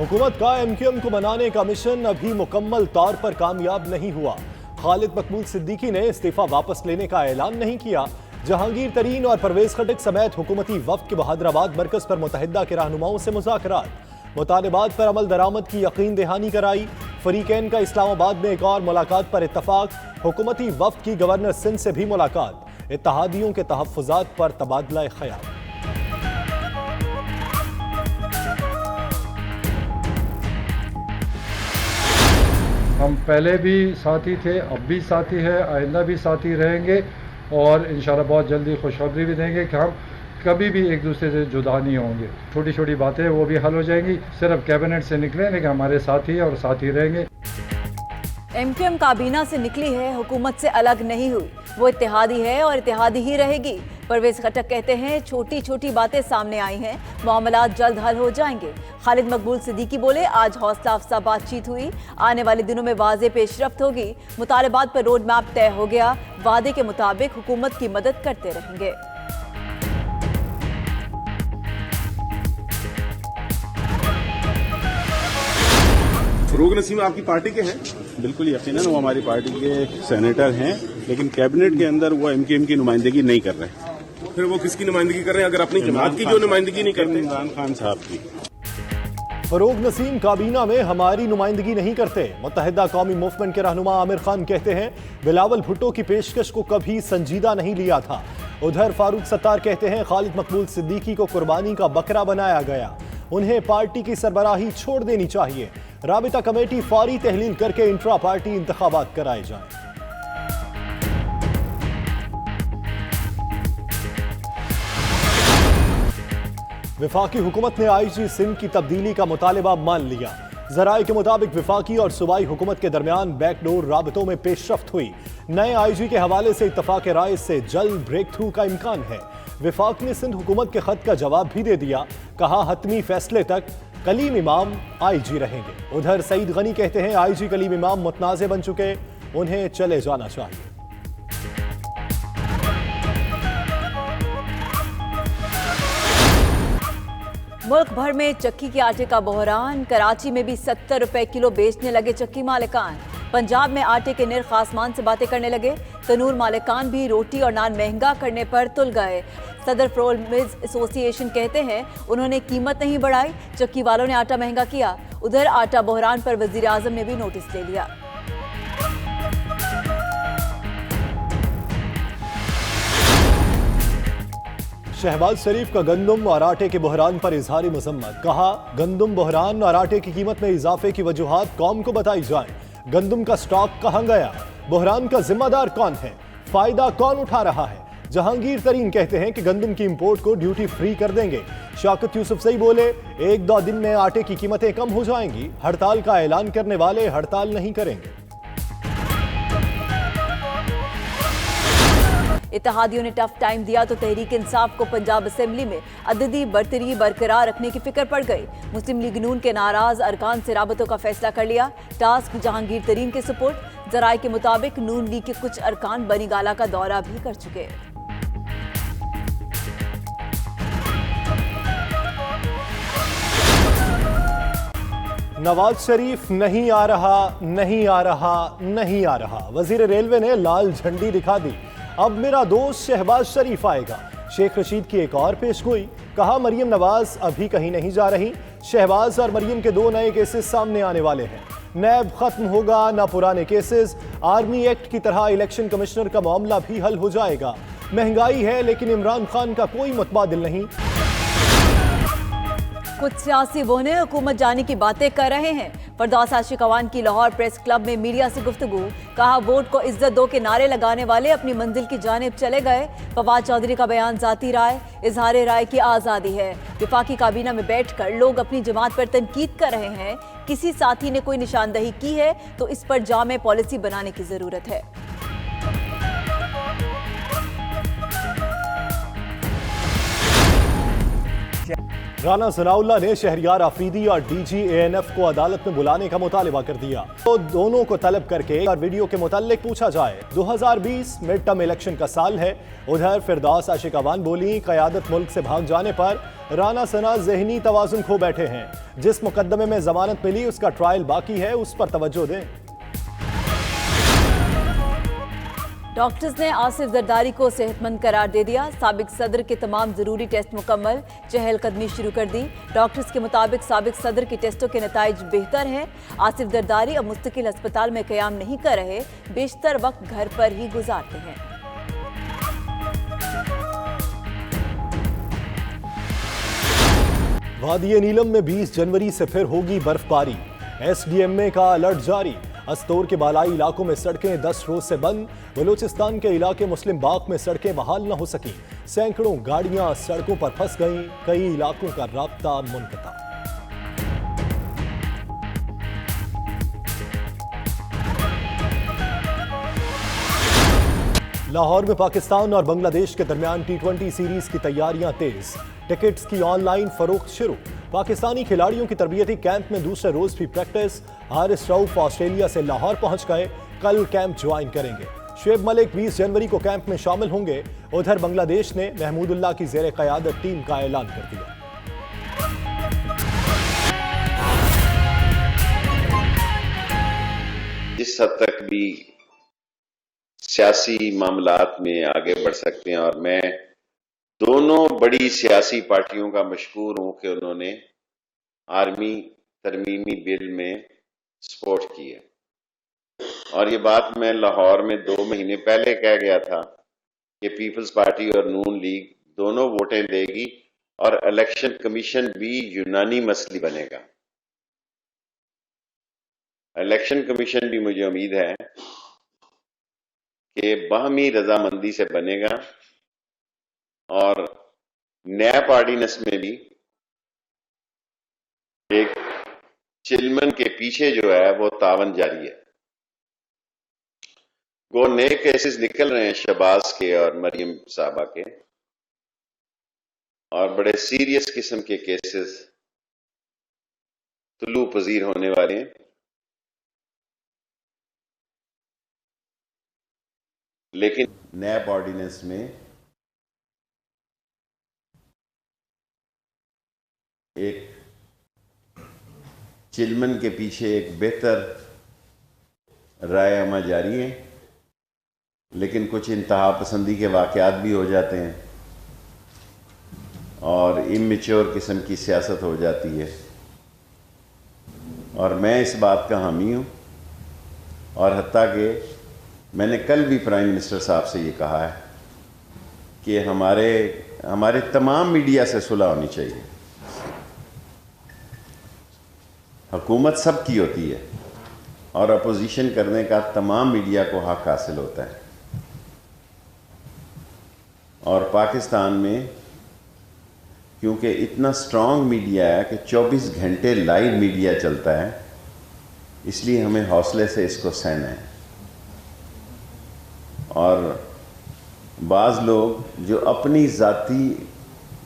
हुकूमत का एमक्यूएम को बनाने का मिशन अभी मुकम्मल तौर पर कामयाब नहीं हुआ। खालिद मकबूल सिद्दीकी ने इस्तीफा वापस लेने का ऐलान नहीं किया। जहांगीर तरीन और परवेज खटक समेत हुकूमती वफ्द के बहादुराबाद मरकज पर मुतहिदा के रहनुमाओं से मुज़ाकरात, मुतालबात पर अमल दरामद की यकीन दहानी कराई। फरीकैन का इस्लामाबाद में एक और मुलाकात पर इत्तफाक। हुकूमती वफ्द की गवर्नर सिंध से भी मुलाकात। इत्तहादियों के तहफ़्फ़ुज़ात पर तबादला ख्याल। हम पहले भी साथी थे, अब भी साथी है, आइंदा भी साथी रहेंगे और इंशाल्लाह बहुत जल्दी खुशखबरी भी देंगे कि हम कभी भी एक दूसरे से जुदा नहीं होंगे। छोटी छोटी बातें वो भी हल हो जाएंगी। सिर्फ कैबिनेट से निकले लेकिन हमारे साथी है और साथी रहेंगे। एमक्यूएम काबीना से निकली है, हुकूमत से अलग नहीं हुई। वो इत्तेहादी है और इत्तेहादी ही रहेगी। परवेज खटक कहते हैं छोटी छोटी बातें सामने आई हैं, मामलात जल्द हल हो जाएंगे। खालिद मकबूल सिद्दीकी बोले आज हौसला अफजा बातचीत हुई, आने वाले दिनों में वाज़े पेशरफ्त होगी। मुतालबात पर रोड मैप तय हो गया, वादे के मुताबिक हुकूमत की मदद करते रहेंगे। फरूक नसीम आपकी पार्टी के हैं? बिल्कुल यकीनन वो हमारी पार्टी के सेनेटर हैं, लेकिन कैबिनेट के अंदर वो एमक्यूएम की नुमाइंदगी नहीं कर रहे। फिर वो किसकी नुमाइंदगी कर रहे हैं अगर अपनी जमात की जो नुमाइंदगी नहीं करते? इमरान खान साहब की। फरूक नसीम काबीना में हमारी नुमाइंदगी नहीं करते। मुत्तहिदा कौमी मूवमेंट के रहनुमा आमिर खान कहते हैं बिलावल भुट्टो की पेशकश को कभी संजीदा नहीं लिया था। उधर फारूक सत्तार कहते हैं खालिद मकबूल सिद्दीकी को कुर्बानी का बकरा बनाया गया, उन्हें पार्टी की सरबराही छोड़ देनी चाहिए। राबिता कमेटी फौरी तहलील करके इंट्रा पार्टी इंतखाबात कराए जाएं। विफाकी हुकूमत ने आईजी सिंध की तब्दीली का मुतालबा मान लिया। जराए के मुताबिक विफाकी और सूबाई हुकूमत के दरमियान बैकडोर राबतों में पेशरफ्त हुई। नए आईजी के हवाले से इत्तफाक राय से जल्द ब्रेक थ्रू का इम्कान है। विफाक ने सिंध हुकूमत के खत का जवाब भी दे दिया, कहा हतमी फैसले तक कलीम इमाम आईजी रहेंगे। उधर सईद गनी कहते हैं आईजी कलीम इमाम मुतनाज़े बन चुके, उन्हें चले जाना चाहिए। मुल्क भर में चक्की के आटे का बहरान, कराची में भी 70 रुपए किलो बेचने लगे चक्की मालिकान। पंजाब में आटे के निर्ख आसमान से बातें करने लगे। तनूर मालिकान भी रोटी और नान महंगा करने पर तुल गए। सदर फ्लोर मिल्स एसोसिएशन कहते हैं उन्होंने कीमत नहीं बढ़ाई, चक्की वालों ने आटा महंगा किया। उधर आटा बहरान पर वजीर आजम ने भी नोटिस ले लिया। शहबाज शरीफ का गंदम और आटे के बहरान पर इजहारी मजम्मत, कहा गंदम बहरान और आटे की कीमत में इजाफे की वजूहात कौम को बताई जाएं। गंदम का स्टॉक कहां गया, बहरान का जिम्मेदार कौन है, फायदा कौन उठा रहा है। जहांगीर तरीन कहते हैं कि गंदम की इंपोर्ट को ड्यूटी फ्री कर देंगे। शौकत यूसुफजई बोले 1-2 दिन में आटे की कीमतें कम हो जाएंगी। हड़ताल का ऐलान करने वाले हड़ताल नहीं करेंगे। इत्तेहादियों ने टफ टाइम दिया तो तहरीक इंसाफ को पंजाब असेंबली में अददी बरतरी बरकरार रखने की फिक्र पड़ गई। मुस्लिम लीग नून के नाराज अरकान से राबतों का फैसला कर लिया। टास्क जहांगीर तरीन के सुपुर्द। जराए के मुताबिक नून लीग के कुछ अरकान बनीगाला का दौरा भी कर चुके। नवाज शरीफ नहीं आ रहा, नहीं आ रहा, नहीं आ रहा। वजीर रेलवे ने लाल झंडी दिखा दी, अब मेरा दोस्त शहबाज शरीफ आएगा। शेख रशीद की एक और पेशगोई, कहा मरियम नवाज अभी कहीं नहीं जा रही। शहबाज और मरियम के 2 नए केसेस सामने आने वाले हैं। नैब खत्म होगा, ना पुराने केसेस। आर्मी एक्ट की तरह इलेक्शन कमिश्नर का मामला भी हल हो जाएगा। महंगाई है लेकिन इमरान खान का कोई मुतबादिल नहीं। कुछ सियासी वोने हुकूमत जाने की बातें कर रहे हैं। फरदौस आशिक अवान की लाहौर प्रेस क्लब में मीडिया से गुफ्तगू, कहा वोट को इज्जत दो के नारे लगाने वाले अपनी मंजिल की जानिब चले गए। फवाद चौधरी का बयान जाती राय, इजहार राय की आज़ादी है। विफाकी काबीना में बैठकर लोग अपनी जमात पर तनकीद कर रहे हैं। किसी साथी ने कोई निशानदही की है तो इस पर जामे पॉलिसी बनाने की जरूरत है। राना सनाउल्लाह ने शहरियार आफरीदी और डीजी एएनएफ को अदालत में बुलाने का मुतालिबा कर दिया तो दोनों को तलब करके और वीडियो के मुताल्लिक पूछा जाए। 2020 मिड टर्म इलेक्शन का साल है। उधर फिरदौस आशिक अवान बोली, क़यादत मुल्क से भाग जाने पर राना सना ज़हनी तवाज़ुन खो बैठे हैं। जिस मुकदमे में जमानत मिली उसका ट्रायल बाकी है, उस पर तवज्जो दें। डॉक्टर्स ने आसिफ जरदारी को सेहतमंद करार दे दिया। साबिक सदर के तमाम जरूरी टेस्ट मुकम्मल, चहलकदमी शुरू कर दी। डॉक्टर्स के मुताबिक साबिक सदर के टेस्टों के नताइज बेहतर हैं। आसिफ जरदारी अब मुस्तकिल अस्पताल में क़याम नहीं कर रहे, बेशतर वक्त घर पर ही गुजारते हैं। वादी नीलम में 20 जनवरी से फिर होगी बर्फबारी। एसडीएमए का अलर्ट जारी। अस्तोर के बालाई इलाकों में सड़कें 10 रोज से बंद। बलूचिस्तान के इलाके मुस्लिम बाग में सड़कें बहाल न हो सकी। सैकड़ों गाड़ियां सड़कों पर फंस गईं। कई इलाकों का राब्ता मुनक़ता। लाहौर में पाकिस्तान और बांग्लादेश के दरमियान T20 सीरीज की तैयारियां तेज। टिकट्स की ऑनलाइन फरोख्त शुरू। पाकिस्तानी खिलाड़ियों की तरबियती कैंप में दूसरे रोज भी प्रैक्टिस। हारिस रऊफ ऑस्ट्रेलिया से लाहौर पहुंच गए, कल कैंप ज्वाइन करेंगे। शुएब मलिक 20 जनवरी को कैंप में शामिल होंगे। उधर बांग्लादेश ने महमूदुल्लाह की ज़ेरे क़यादत टीम का ऐलान कर दिया। जिस हद तक भी सियासी मामलात में आगे बढ़ सकते हैं, और मैं दोनों बड़ी सियासी पार्टियों का मशकूर हूं कि उन्होंने आर्मी तरमीमी बिल में सपोर्ट की है। और ये बात मैं लाहौर में 2 महीने पहले कह गया था कि पीपल्स पार्टी और नून लीग दोनों वोटें देगी और इलेक्शन कमीशन भी यूनानी मसली बनेगा। इलेक्शन कमीशन भी मुझे उम्मीद है कि बाहमी रजामंदी से बनेगा और नैब ऑर्डिनेंस में भी एक चिलमन के पीछे जो है वो तावन जारी है। वो नए केसेस निकल रहे हैं शहबाज के और मरियम साहबा के, और बड़े सीरियस किस्म के केसेस तुलू पजीर होने वाले हैं। लेकिन नैब ऑर्डिनेंस में एक चिलमन के पीछे एक बेहतर राय अमा जारी है, लेकिन कुछ इंतहा पसंदी के वाक़यात भी हो जाते हैं और इमेच्योर किस्म की सियासत हो जाती है। और मैं इस बात का हामी हूँ, और हत्ता कि मैंने कल भी प्राइम मिनिस्टर साहब से ये कहा है कि हमारे तमाम मीडिया से सुलह होनी चाहिए। हुकूमत सबकी होती है और अपोजिशन करने का तमाम मीडिया को हक हासिल होता है। और पाकिस्तान में क्योंकि इतना स्ट्रॉन्ग मीडिया है कि 24 घंटे लाइव मीडिया चलता है, इसलिए हमें हौसले से इसको सहना है। और बाज़ लोग जो अपनी ज़ाती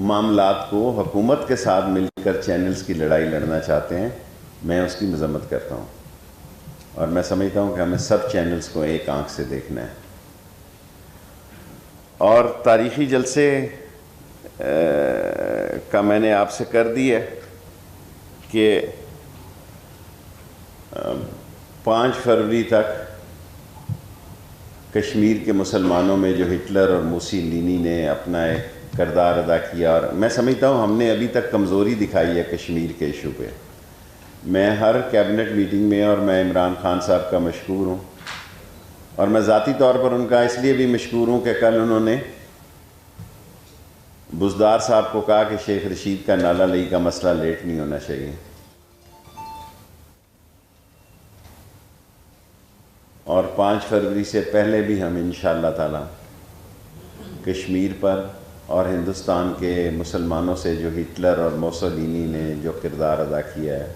मामलात को हुकूमत के साथ मिलकर चैनल्स की लड़ाई लड़ना चाहते हैं, मैं उसकी मज़म्मत करता हूँ। और मैं समझता हूँ कि हमें सब चैनल्स को एक आंख से देखना है। और तारीख़ी जलसे का मैंने आपसे कर दी है कि 5 फरवरी तक कश्मीर के मुसलमानों में जो हिटलर और मुसोलिनी ने अपना एक किरदार अदा किया, और मैं समझता हूँ हमने अभी तक कमज़ोरी दिखाई है कश्मीर के इशू पे। मैं हर कैबिनेट मीटिंग में, और मैं इमरान खान साहब का मशकूर हूँ, और मैं ज़ाती तौर पर उनका इसलिए भी मशकूर हूँ कि कल उन्होंने बुज़दार साहब को कहा कि शेख रशीद का नाला लई का मसला लेट नहीं होना चाहिए। और 5 फरवरी से पहले भी हम इंशाअल्लाह ताला कश्मीर पर और हिंदुस्तान के मुसलमानों से जो हिटलर और मुसोलिनी ने जो किरदार अदा किया है,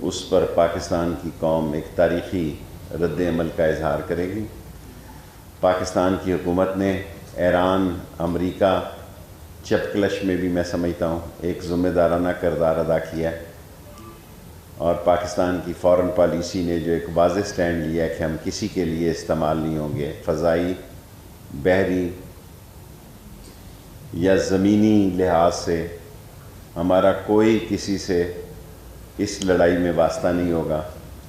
उस पर पाकिस्तान की कौम एक तारीख़ी रद्द-ए-अमल का इजहार करेगी। पाकिस्तान की हुकूमत ने ईरान, अमेरिका, चपकलश में भी मैं समझता हूँ एक ज़िम्मेदाराना किरदार अदा किया है। और पाकिस्तान की फ़ॉरेन पॉलिसी ने जो एक वाज़ेह स्टैंड लिया है कि हम किसी के लिए इस्तेमाल नहीं होंगे, फ़ज़ाई, बहरी या ज़मीनी लिहाज से हमारा कोई किसी से इस लड़ाई में वास्ता नहीं होगा।